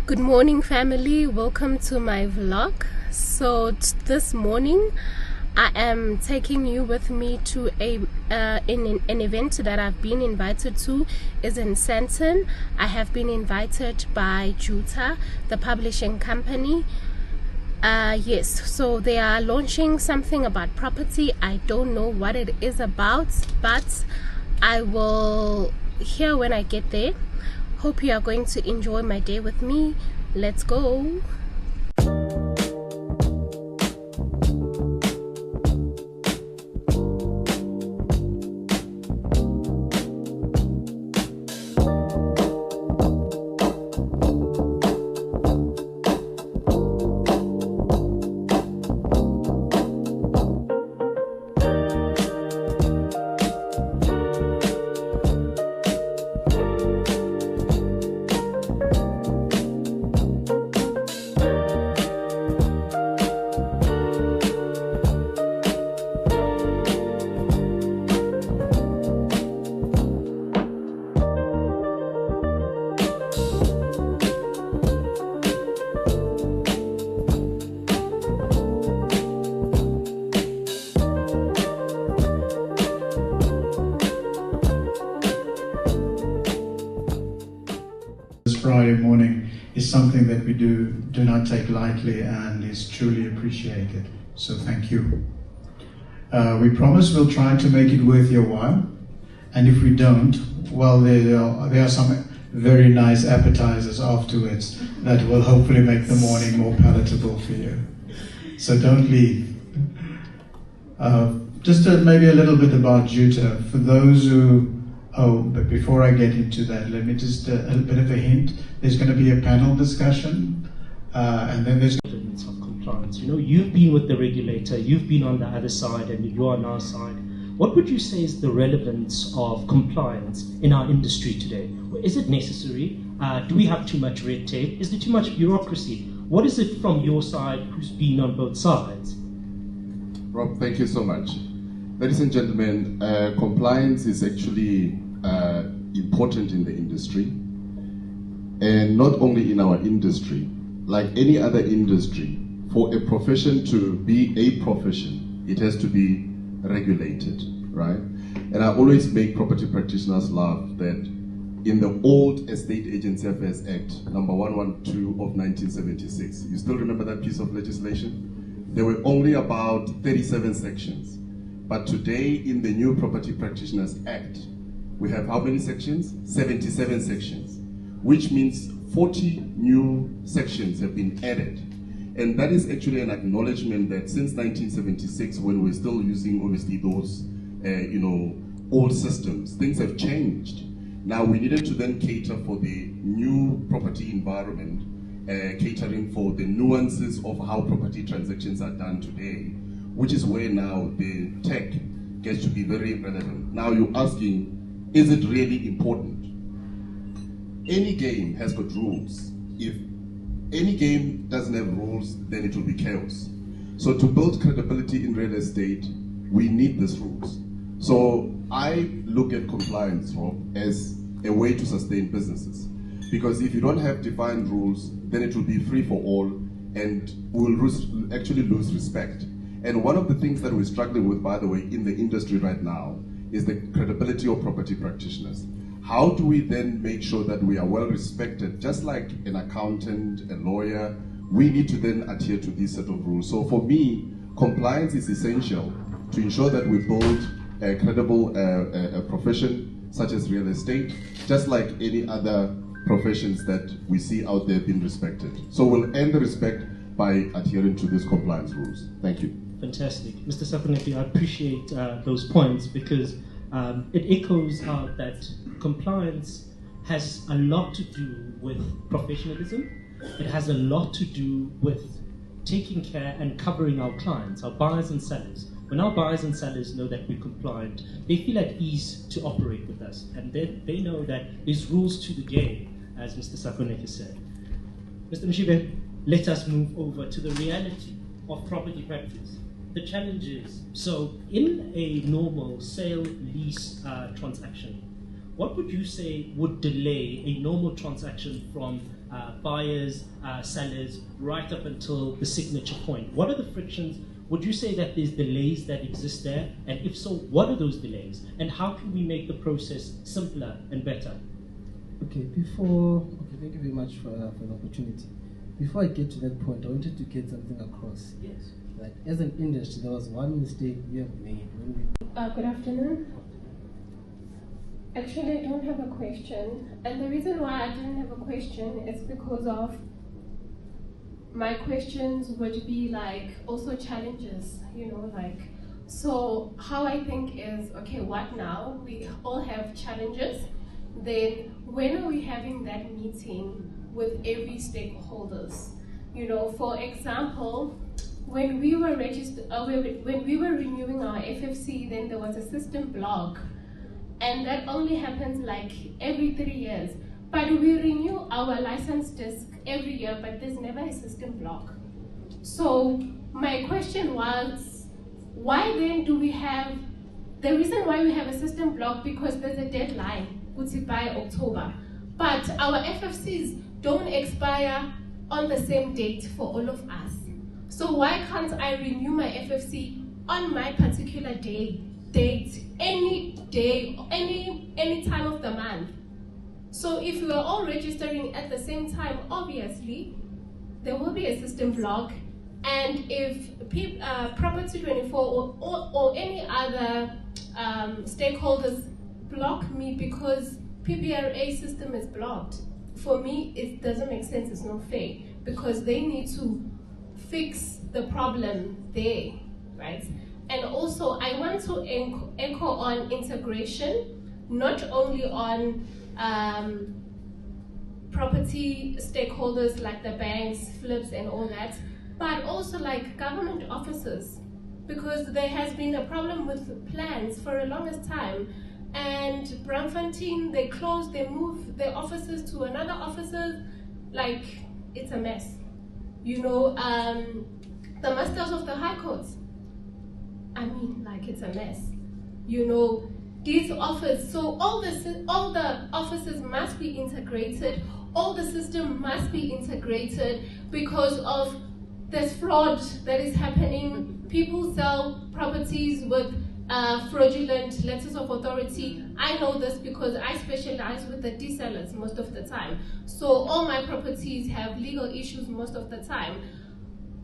Good morning, family. Welcome to my vlog. So this morning I am taking you with me to an event that I've been invited to. Is in Sandton. I have been invited by Juta, the publishing company. Yes, so they are launching something about property. I don't know what it is about, but I will hear when I get there. Hope you are going to enjoy my day with me. Let's go. Friday morning is something that we do not take lightly and is truly appreciated. So thank you. We promise we'll try to make it worth your while, and if we don't, well, there are some very nice appetizers afterwards that will hopefully make the morning more palatable for you. So don't leave. Just maybe a little bit about Juta. For those who but before I get into that, let me just, a bit of a hint. There's going to be a panel discussion, and then there's... Of compliance. You know, you've been with the regulator, you've been on the other side, and you are on our side. What would you say is the relevance of compliance in our industry today? Is it necessary? Do we have too much red tape? Is there too much bureaucracy? What is it from your side, who's been on both sides? Rob, thank you so much. Ladies and gentlemen, compliance is actually important in the industry, and not only in our industry, like any other industry. For a profession to be a profession, it has to be regulated, right? And I always make property practitioners laugh that in the old Estate Agency Affairs Act, number 112 of 1976, you still remember that piece of legislation? There were only about 37 sections. But today, in the new Property Practitioners Act, we have how many sections? 77 sections, which means 40 new sections have been added. And that is actually an acknowledgement that since 1976, when we're still using obviously those, old systems, things have changed. Now we needed to then cater for the new property environment, catering for the nuances of how property transactions are done today, which is where now the tech gets to be very relevant. Now you're asking, is it really important? Any game has got rules. If any game doesn't have rules, then it will be chaos. So to build credibility in real estate, we need these rules. So I look at compliance, Rob, as a way to sustain businesses. Because if you don't have defined rules, then it will be free for all, and we'll actually lose respect. And one of the things that we're struggling with, by the way, in the industry right now is the credibility of property practitioners. How do we then make sure that we are well respected? Just like an accountant, a lawyer, we need to then adhere to these set of rules. So for me, compliance is essential to ensure that we build a credible profession such as real estate, just like any other professions that we see out there being respected. So we'll earn the respect by adhering to these compliance rules. Thank you. Fantastic. Mr. Safaneki, I appreciate those points because it echoes out that compliance has a lot to do with professionalism. It has a lot to do with taking care and covering our clients, our buyers and sellers. When our buyers and sellers know that we're compliant, they feel at ease to operate with us, and they know that there's rules to the game, as Mr. Safaneki said. Mr. Mshibe, let us move over to the reality of property practice. The challenges. So in a normal sale-lease transaction, what would you say would delay a normal transaction from buyers, sellers, right up until the signature point. What are the frictions? Would you say that there's delays that exist there? And if so, what are those delays? And how can we make the process simpler and better? Okay, thank you very much for the opportunity. Before I get to that point, I wanted to get something across. Yes. That as an industry, there was one mistake we have made when we... Good afternoon. Actually, I don't have a question. And the reason why I didn't have a question is because of my questions would be like also challenges, you know, like, so how I think is, okay, what now? We all have challenges. Then when are we having that meeting with every stakeholders? You know, for example, when we were when we were renewing our FFC, then there was a system block, and that only happens like every 3 years. But we renew our license disc every year, but there's never a system block. So my question was, why then do we have, the reason why we have a system block, because there's a deadline, which is by October. But our FFCs don't expire on the same date for all of us. So why can't I renew my FFC on my particular date, any day, any time of the month? So if we are all registering at the same time, obviously, there will be a system block. And if Property 24 or any other stakeholders block me because PPRA system is blocked, for me, it doesn't make sense, it's not fair, because they need to fix the problem there, right? And also, I want to echo on integration, not only on property stakeholders like the banks, flips and all that, but also like government officers, because there has been a problem with plans for the longest time. And Braamfontein, they close, they move their offices to another offices, like it's a mess. You know, the masters of the high courts, I mean, like it's a mess. You know, these offices, so all the offices must be integrated, all the system must be integrated because of this fraud that is happening. People sell properties with fraudulent letters of authority. I know this because I specialize with the resellers most of the time. So all my properties have legal issues most of the time.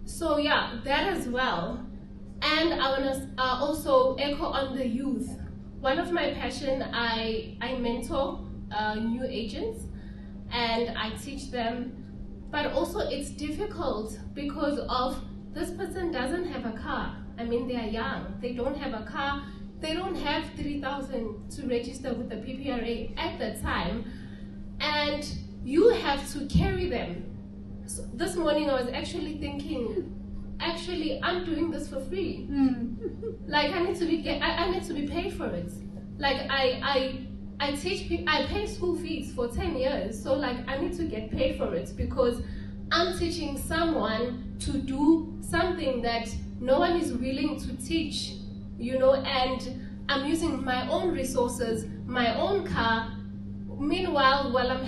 So yeah, that as well. And I want to also echo on the youth. One of my passion, I mentor new agents and I teach them, but also it's difficult because of this person doesn't have a car. I mean, they are young, they don't have a car, they don't have 3,000 to register with the PPRA at the time, and you have to carry them. So this morning I was actually thinking, actually I'm doing this for free. Like I need to be paid for it. Like I teach people, I pay school fees for 10 years, so like I need to get paid for it because I'm teaching someone to do something that no one is willing to teach, you know, and I'm using my own resources, my own car. Meanwhile, while I'm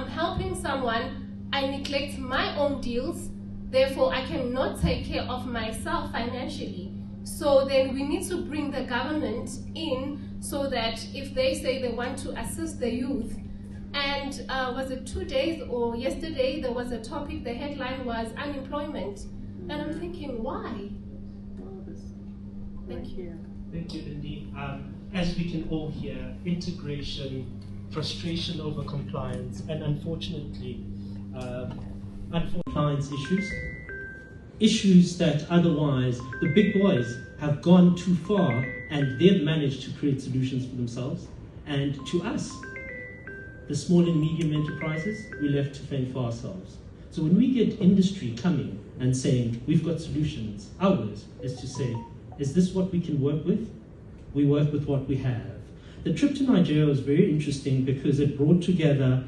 helping someone, I neglect my own deals, therefore I cannot take care of myself financially. So then we need to bring the government in so that if they say they want to assist the youth, and was it 2 days or yesterday, there was a topic, the headline was unemployment. And I'm thinking, why? Thank you. Thank you, Lindy. As we can all hear, integration, frustration over compliance, and unfortunately, compliance issues that otherwise the big boys have gone too far and they've managed to create solutions for themselves. And to us, the small and medium enterprises, we're left to fend for ourselves. So when we get industry coming and saying, we've got solutions, ours is to say, is this what we can work with? We work with what we have. The trip to Nigeria was very interesting because it brought together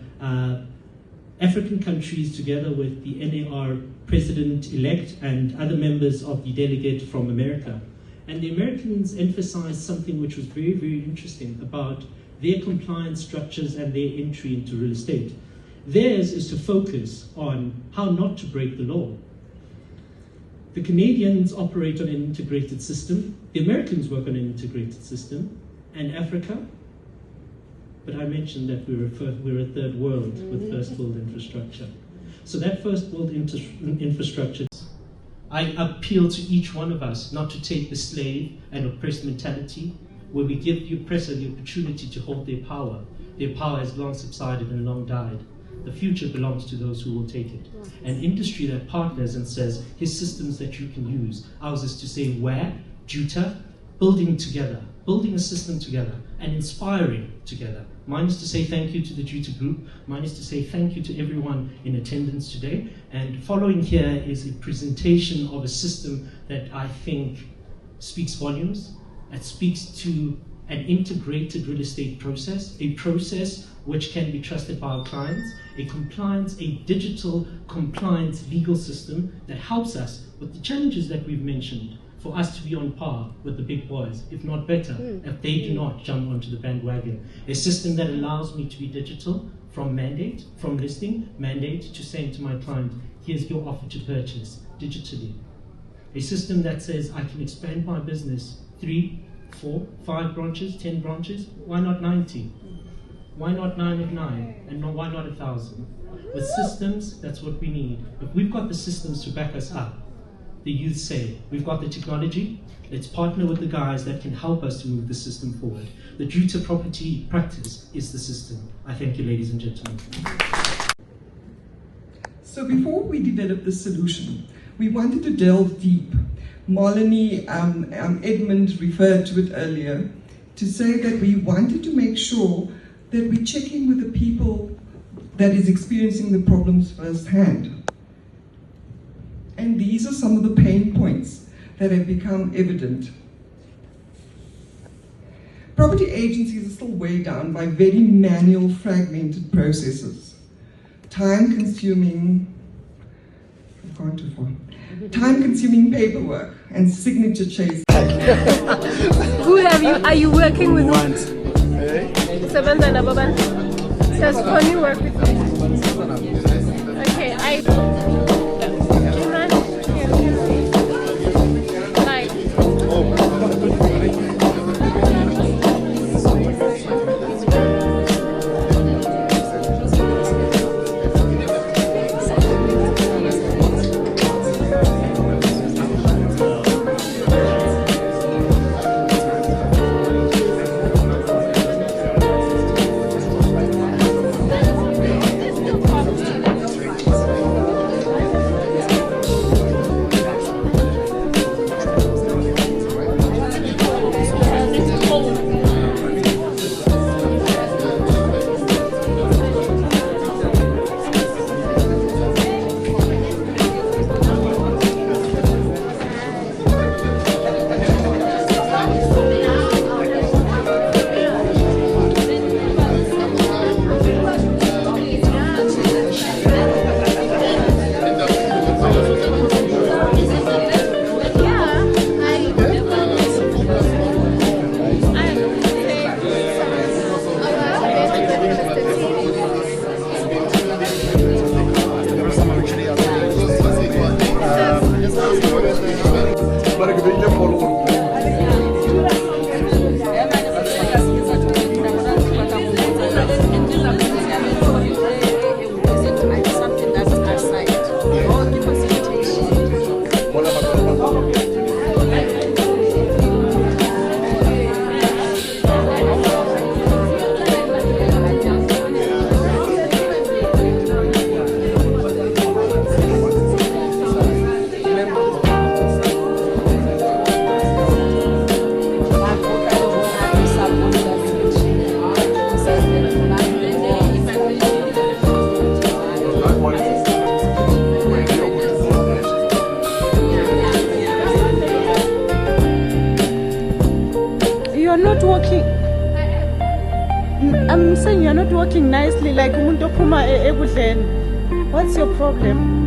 African countries together with the NAR president-elect and other members of the delegate from America. And the Americans emphasized something which was very, very interesting about their compliance structures and their entry into real estate. Theirs is to focus on how not to break the law. The Canadians operate on an integrated system, the Americans work on an integrated system, and Africa, but I mentioned that we're a third world with first world infrastructure. So that first world infrastructure, I appeal to each one of us not to take the slave and oppressed mentality where we give the oppressor the opportunity to hold their power. Their power has long subsided and long died. The future belongs to those who will take it. An industry that partners and says, here's systems that you can use. Ours is to say where, Juta, building together, building a system together and inspiring together. Mine is to say thank you to the Juta group. Mine is to say thank you to everyone in attendance today. And following here is a presentation of a system that I think speaks volumes. It speaks to an integrated real estate process, a process which can be trusted by our clients, a digital compliance legal system that helps us with the challenges that we've mentioned for us to be on par with the big boys, if not better, if they do not jump onto the bandwagon. A system that allows me to be digital from listing, mandate, to saying to my client, here's your offer to purchase digitally. A system that says I can expand my business 3, 4, 5 branches, 10 branches, why not 90? Why not 9 at 9? And why not 1,000? With systems, that's what we need. If we've got the systems to back us up, the youth say, we've got the technology, let's partner with the guys that can help us to move the system forward. The Juta Property Practice is the system. I thank you, ladies and gentlemen. So before we developed the solution, we wanted to delve deep. Marlene, Edmund referred to it earlier, to say that we wanted to make sure that we check in with the people that is experiencing the problems firsthand. And these are some of the pain points that have become evident. Property agencies are still weighed down by very manual, fragmented processes. Time-consuming paperwork and signature chasing. Who are you working with? Sandton, does Connie work with you? Okay, I'm saying you're not working nicely like umuntu ophuma ekudleni. What's your problem?